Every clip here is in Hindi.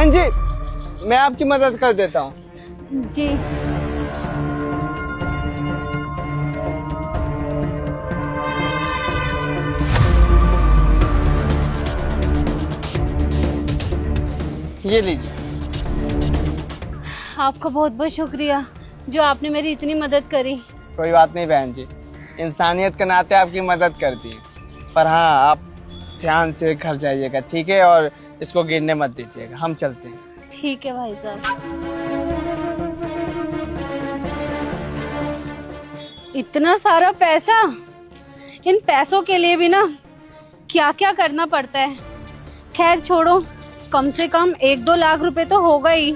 बहन जी, मैं आपकी मदद कर देता हूँ। जी ये लीजिए। आपका बहुत बहुत शुक्रिया जो आपने मेरी इतनी मदद करी। कोई बात नहीं बहन जी, इंसानियत के नाते आपकी मदद कर दी। पर हाँ, आप ध्यान से घर जाइएगा, ठीक है? और इसको गिरने मत दीजिएगा। हम चलते हैं। ठीक है भाई साहब। इतना सारा पैसा, इन पैसों के लिए भी ना क्या क्या करना पड़ता है। खैर छोड़ो, कम से कम 1-2 लाख रुपए तो होगा ही।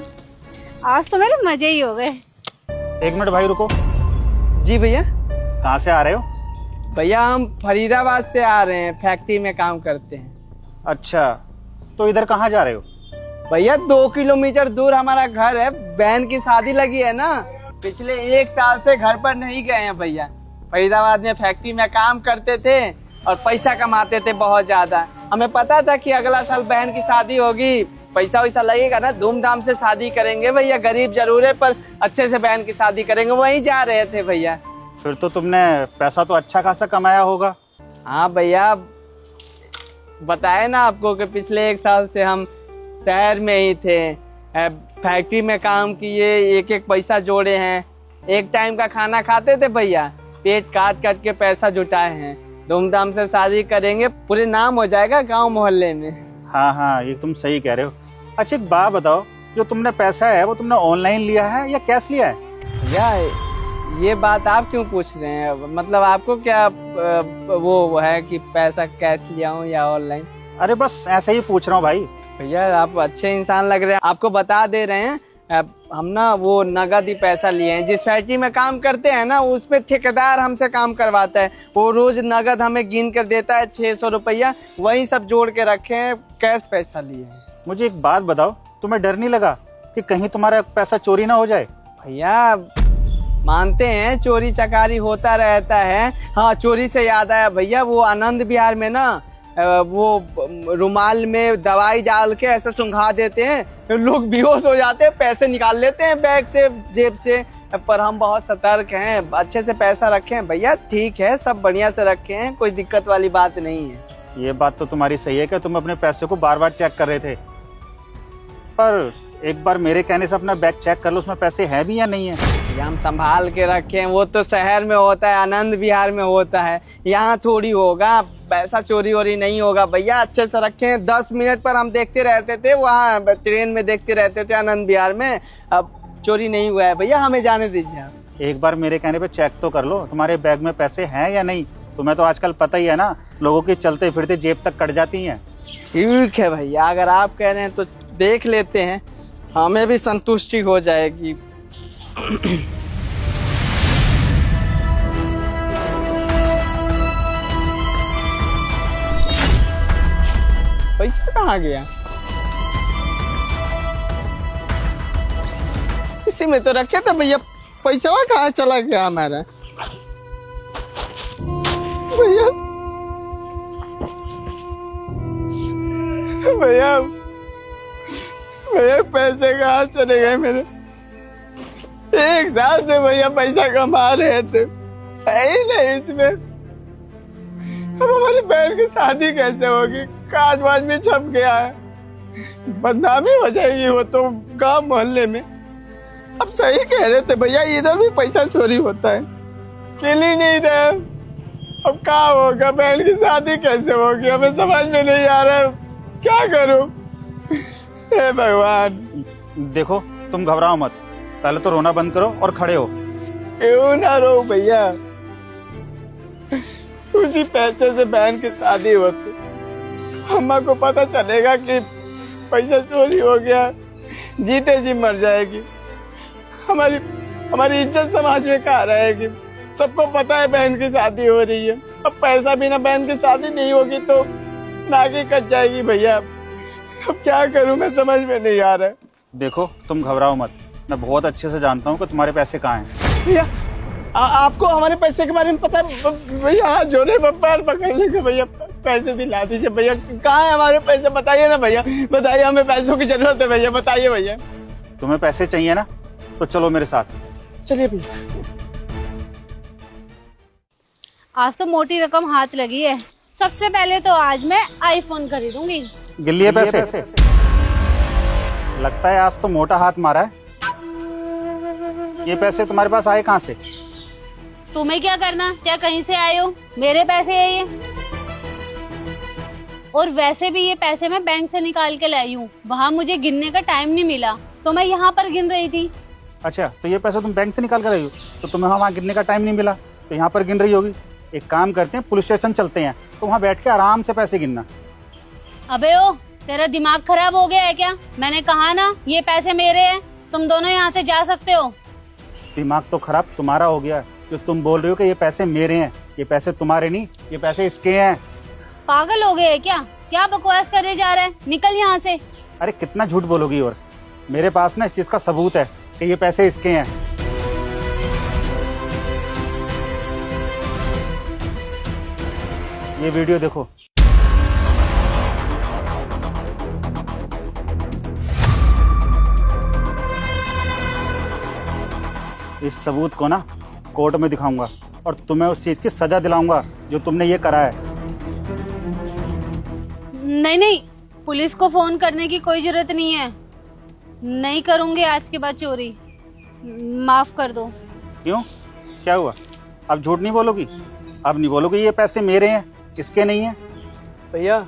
आज तो मेरे मजे ही हो गए। 1 मिनट भाई रुको। जी भैया। कहाँ से आ रहे हो? भैया हम फरीदाबाद से आ रहे हैं, फैक्ट्री में काम करते हैं। अच्छा, तो इधर कहाँ जा रहे हो? भैया 2 किलोमीटर दूर हमारा घर है। बहन की शादी लगी है ना, पिछले 1 साल से घर पर नहीं गए हैं भैया। फरीदाबाद में फैक्ट्री में काम करते थे और पैसा कमाते थे बहुत ज्यादा। हमें पता था कि अगला साल बहन की शादी होगी, पैसा वैसा लगेगा ना, धूमधाम से शादी करेंगे भैया। गरीब जरूर है पर अच्छे से बहन की शादी करेंगे, वहीं जा रहे थे भैया। फिर तो तुमने पैसा तो अच्छा खासा कमाया होगा। हाँ भैया, बताए ना आपको कि पिछले 1 साल से हम शहर में ही थे, फैक्ट्री में काम किए, एक एक पैसा जोड़े हैं। एक टाइम का खाना खाते थे भैया, पेट काट काट के पैसा जुटाए हैं। धूमधाम से शादी करेंगे, पूरे नाम हो जाएगा गांव मोहल्ले में। हाँ हाँ, ये तुम सही कह रहे हो। अच्छा एक बात बताओ, जो तुमने पैसा है वो तुमने ऑनलाइन लिया है या कैश लिया है? भैया ये बात आप क्यों पूछ रहे हैं? मतलब आपको क्या वो है कि पैसा कैश लिया हूँ या ऑनलाइन? अरे बस ऐसे ही पूछ रहा हूँ भाई। भैया आप अच्छे इंसान लग रहे हैं, आपको बता दे रहे हैं। हम ना वो नगद ही पैसा लिए हैं। जिस फैक्ट्री में काम करते हैं ना, उसमें ठेकेदार हमसे काम करवाता है। वो रोज नगद हमें गिन कर देता है 600 रुपया, वही सब जोड़ के रखे हैं, कैश पैसा लिए हैं। मुझे एक बात बताओ, तुम्हें डर नहीं लगा कि कहीं तुम्हारा पैसा चोरी ना हो जाए? भैया मानते हैं चोरी चकारी होता रहता है। हाँ, चोरी से याद आया भैया, वो आनंद विहार में ना वो रुमाल में दवाई डाल के ऐसे सुंघा देते हैं, लोग बेहोश हो जाते हैं, पैसे निकाल लेते हैं बैग से, जेब से। पर हम बहुत सतर्क हैं, अच्छे से पैसा रखे हैं भैया। ठीक है, सब बढ़िया से रखे हैं, कोई दिक्कत वाली बात नहीं है। ये बात तो तुम्हारी सही है कि तुम अपने पैसे को बार बार चेक कर रहे थे, पर एक बार मेरे कहने से अपना बैग चेक कर लो, उसमें पैसे हैं भी या नहीं है। भैया हम संभाल के रखे हैं, वो तो शहर में होता है, आनंद विहार में होता है, यहाँ थोड़ी होगा। पैसा चोरी वोरी नहीं होगा भैया, अच्छे से रखे हैं। 10 मिनट पर हम देखते रहते थे, वहाँ ट्रेन में देखते रहते थे आनंद विहार में। अब चोरी नहीं हुआ है भैया, हमें जाने दीजिए आप। एक बार मेरे कहने पे चेक तो कर लो तुम्हारे बैग में पैसे हैं या नहीं। तुम्हें तो आजकल पता ही है ना, लोगों की चलते फिरते जेब तक कट जाती हैं। ठीक है भैया, अगर आप कह रहे हैं तो देख लेते हैं, हमें भी संतुष्टि हो जाएगी। पैसा कहाँ गया? इसी में तो रखे थे भैया, पैसा कहाँ चला गया हमारा? भैया भैया भैया पैसे कहाँ चले गए मेरे? 1 साल से भैया पैसा कमा रहे थे, है ही नहीं इसमें। अब हमारी बहन की शादी कैसे होगी? काज वाज भी छप गया है, बदनामी हो जाएगी वो तो गांव मोहल्ले में। अब सही कह रहे थे भैया, इधर भी पैसा चोरी होता है, मिल ही नहीं रहा। अब क्या होगा? बहन की शादी कैसे होगी? हमें समझ में नहीं आ रहा है, क्या करूं? हे भगवान। देखो तुम घबराओ मत, पहले तो रोना बंद करो और खड़े हो। क्यों ना रो भैया, उसी पैसे से बहन की शादी होती, अम्मा को पता चलेगा कि पैसा चोरी हो गया, जीते जी मर जाएगी। हमारी इज्जत समाज में कहाँ रहेगी? सबको पता है बहन की शादी हो रही है। अब पैसा बिना बहन की शादी नहीं होगी तो नाकी कट जाएगी भैया। अब क्या करूं, मैं समझ में नहीं आ रहा है। देखो तुम घबराओ मत, मैं बहुत अच्छे से जानता हूँ कि तुम्हारे पैसे कहाँ हैं। भैया आपको हमारे पैसे के बारे में पता है भैया? हाथ जोड़े, पैर पकड़ लेंगे भैया, पैसे दिला दीजिए भैया। कहाँ है हमारे पैसे, बताइए ना भैया, बताइए, हमें पैसों की जरूरत है भैया, बताइए भैया। तुम्हें पैसे चाहिए ना, तो चलो मेरे साथ। चलिए भैया। आज तो मोटी रकम हाथ लगी है। सबसे पहले तो आज मैं आईफोन खरीदूंगी। गिल्ली है पैसे? लगता है आज तो मोटा हाथ मारा है। ये पैसे तुम्हारे पास आए कहाँ से? तुम्हें क्या करना, चाहे कहीं से आए हो, मेरे पैसे है ये। और वैसे भी ये पैसे मैं बैंक से निकाल के लाई हूँ, वहाँ मुझे गिनने का टाइम नहीं मिला, तो मैं यहाँ पर गिन रही थी। अच्छा, तो ये पैसे तुम बैंक से निकाल कर रही हो, तो तुम्हें वहाँ गिनने का टाइम नहीं मिला, तो यहाँ पर गिन रही होगी। एक काम करते हैं, पुलिस स्टेशन चलते हैं, तो वहाँ बैठ के आराम से पैसे गिनना। अबे ओ, तेरा दिमाग खराब हो गया है क्या? मैंने कहा ना ये पैसे मेरे हैं, तुम दोनों यहाँ से जा सकते हो। दिमाग तो खराब तुम्हारा हो गया, जो तुम बोल रही हो कि ये पैसे मेरे हैं। ये पैसे तुम्हारे नहीं, ये पैसे इसके हैं। पागल हो गए है क्या? क्या बकवास करे जा रहा है, निकल यहाँ से। अरे कितना झूठ बोलोगी, और मेरे पास ना इस चीज का सबूत है कि ये पैसे इसके हैं। ये वीडियो देखो। इस सबूत को ना कोर्ट में दिखाऊंगा और तुम्हें उस चीज की सजा दिलाऊंगा जो तुमने ये करा है। नहीं नहीं, पुलिस को फोन करने की कोई जरूरत नहीं है। नहीं करूंगी आज के बाद चोरी, माफ कर दो। क्यों, क्या हुआ? अब झूठ नहीं बोलोगी? अब नहीं बोलोगी ये पैसे मेरे हैं, इसके नहीं है? भैया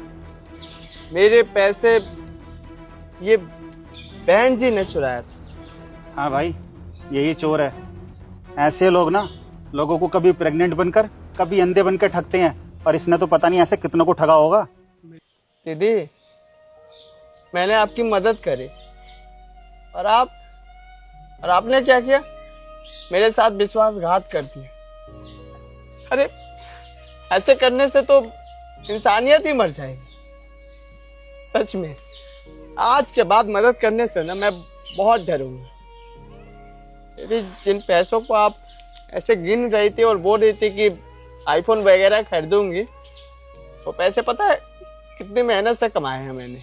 मेरे पैसे ये बहन जी ने चुराया था। हाँ भाई, यही चोर है। ऐसे लोग ना लोगों को कभी प्रेग्नेंट बनकर, कभी अंधे बनकर ठगते हैं, और इसने तो पता नहीं ऐसे कितनों को ठगा होगा। दीदी मैंने आपकी मदद करी, और आपने क्या किया? मेरे साथ विश्वासघात कर दिया। अरे ऐसे करने से तो इंसानियत ही मर जाएगी। सच में आज के बाद मदद करने से ना मैं बहुत डरूंगा। जिन पैसों को आप ऐसे गिन रही थी और बोल रही थी कि आईफोन वगैरह खरीदूंगी, वो पैसे पता है कितनी मेहनत से कमाए हैं मैंने?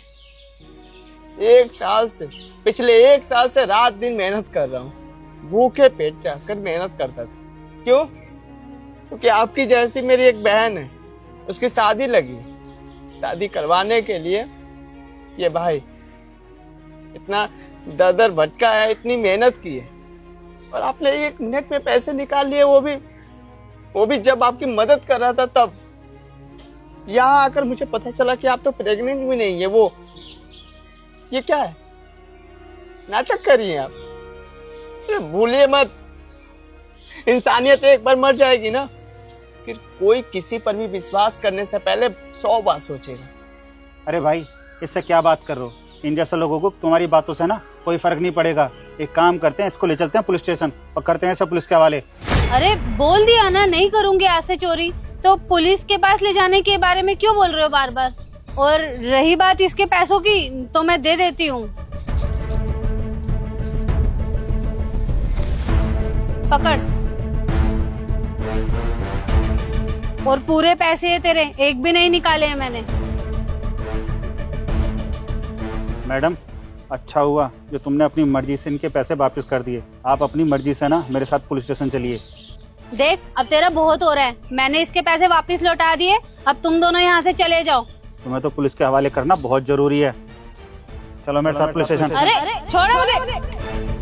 1 साल से, पिछले 1 साल से रात दिन मेहनत कर रहा हूँ, भूखे पेट रहकर मेहनत करता था। क्यों? क्योंकि आपकी जैसी मेरी एक बहन है, उसकी शादी लगी। शादी करवाने के लिए ये भाई इतना दर भटका है, इतनी मेहनत की है, और आपने 1 मिनट में पैसे निकाल लिए, वो भी जब आपकी मदद कर रहा था तब। यहाँ आकर मुझे पता चला कि आप तो प्रेग्नेंट भी नहीं है। वो ये क्या है, नाटक कर रही हैं आप? अरे भूलिए मत, इंसानियत एक बार मर जाएगी ना, फिर कोई किसी पर भी विश्वास करने से पहले 100 बार सोचेगा। अरे भाई, इससे क्या बात कर रहे हो? इन जैसे लोगों को तुम्हारी बातों से ना कोई फर्क नहीं पड़ेगा। एक काम करते हैं, इसको ले चलते हैं पुलिस स्टेशन और करते हैं सब पुलिस के हवाले। अरे बोल दिया ना नहीं करूंगी आज से चोरी, तो पुलिस के पास ले जाने के बारे में क्यों बोल रहे हो बार बार? और रही बात इसके पैसों की, तो मैं दे देती हूँ। पकड़। और पूरे पैसे है तेरे, एक भी नहीं निकाले हैं मैंने। मैडम, अच्छा हुआ जो तुमने अपनी मर्जी से इनके पैसे वापस कर दिए। आप अपनी मर्जी से ना मेरे साथ पुलिस स्टेशन चलिए। देख, अब तेरा बहुत हो रहा है। मैंने इसके पैसे वापस लौटा दिए, अब तुम दोनों यहाँ से चले जाओ। तुम्हें तो पुलिस के हवाले करना बहुत जरूरी है। चलो मेरे साथ पुलिस स्टेशन। अरे छोड़ो मुझे।